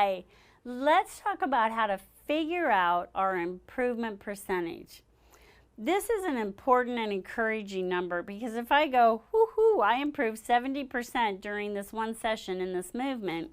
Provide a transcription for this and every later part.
Hi, let's talk about how to figure out our improvement percentage. This is an important and encouraging number because if I go, whoo, I improved 70% during this one session in this movement,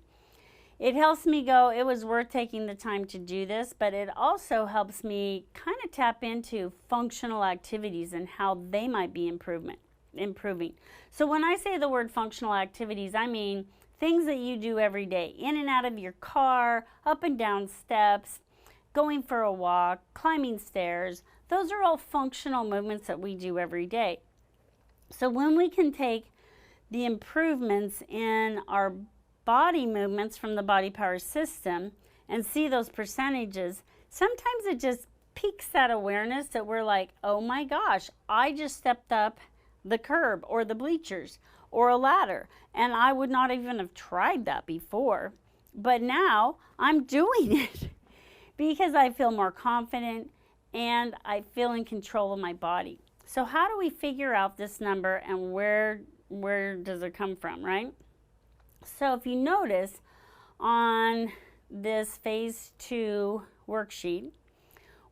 it helps me go, it was worth taking the time to do this, but it also helps me kind of tap into functional activities and how they might be improving. So when I say the word functional activities, I mean things that you do every day, in and out of your car, up and down steps, going for a walk, climbing stairs. Those are all functional movements that we do every day. So when we can take the improvements in our body movements from the Body Power System and see those percentages, sometimes it just piques that awareness that we're like, oh my gosh, I just stepped up the curb or the bleachers or a ladder, and I would not even have tried that before, but now I'm doing it because I feel more confident and I feel in control of my body. So how do we figure out this number and where does it come from, right? So if you notice on this phase 2 worksheet,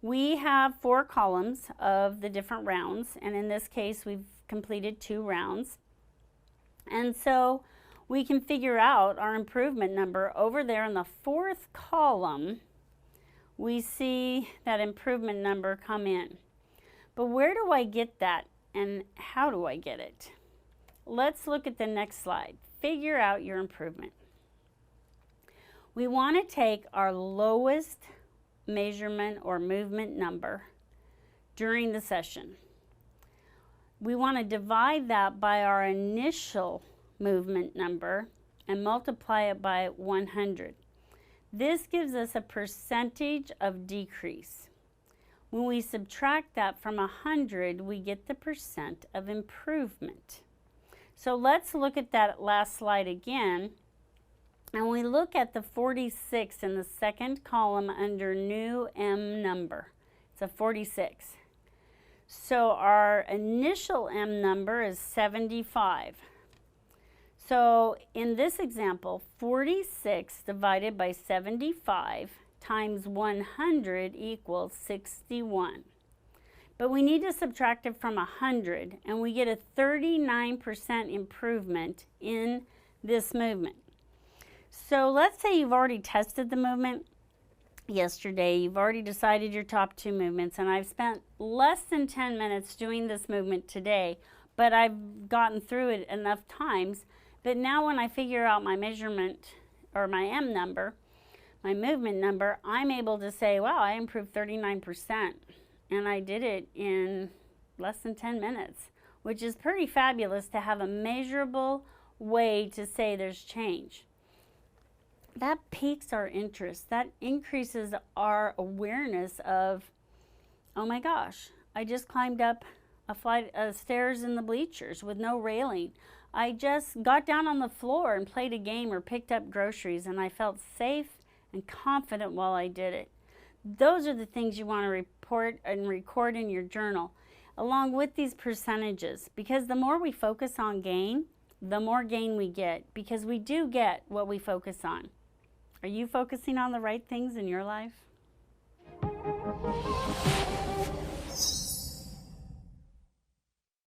we have 4 columns of the different rounds, and in this case we've completed 2 rounds. And so we can figure out our improvement number over there in the 4th column. We see that improvement number come in. But where do I get that and how do I get it? Let's look at the next slide. Figure out your improvement. We want to take our lowest measurement or movement number during the session. We want to divide that by our initial movement number and multiply it by 100. This gives us a percentage of decrease. When we subtract that from 100, we get the percent of improvement. So let's look at that last slide again. And we look at the 46 in the second column under new M number. It's a 46. So our initial M number is 75. So in this example, 46 divided by 75 times 100 equals 61. But we need to subtract it from 100, and we get a 39% improvement in this movement. So let's say you've already tested the movement yesterday, you've already decided your top 2 movements, and I've spent less than 10 minutes doing this movement today, but I've gotten through it enough times that now when I figure out my measurement or my M number, my movement number, I'm able to say, wow, I improved 39%, and I did it in less than 10 minutes, which is pretty fabulous to have a measurable way to say there's change. That piques our interest. That increases our awareness of, oh my gosh, I just climbed up a flight of stairs in the bleachers with no railing. I just got down on the floor and played a game or picked up groceries, and I felt safe and confident while I did it. Those are the things you want to report and record in your journal, along with these percentages, because the more we focus on gain, the more gain we get, because we do get what we focus on. Are you focusing on the right things in your life?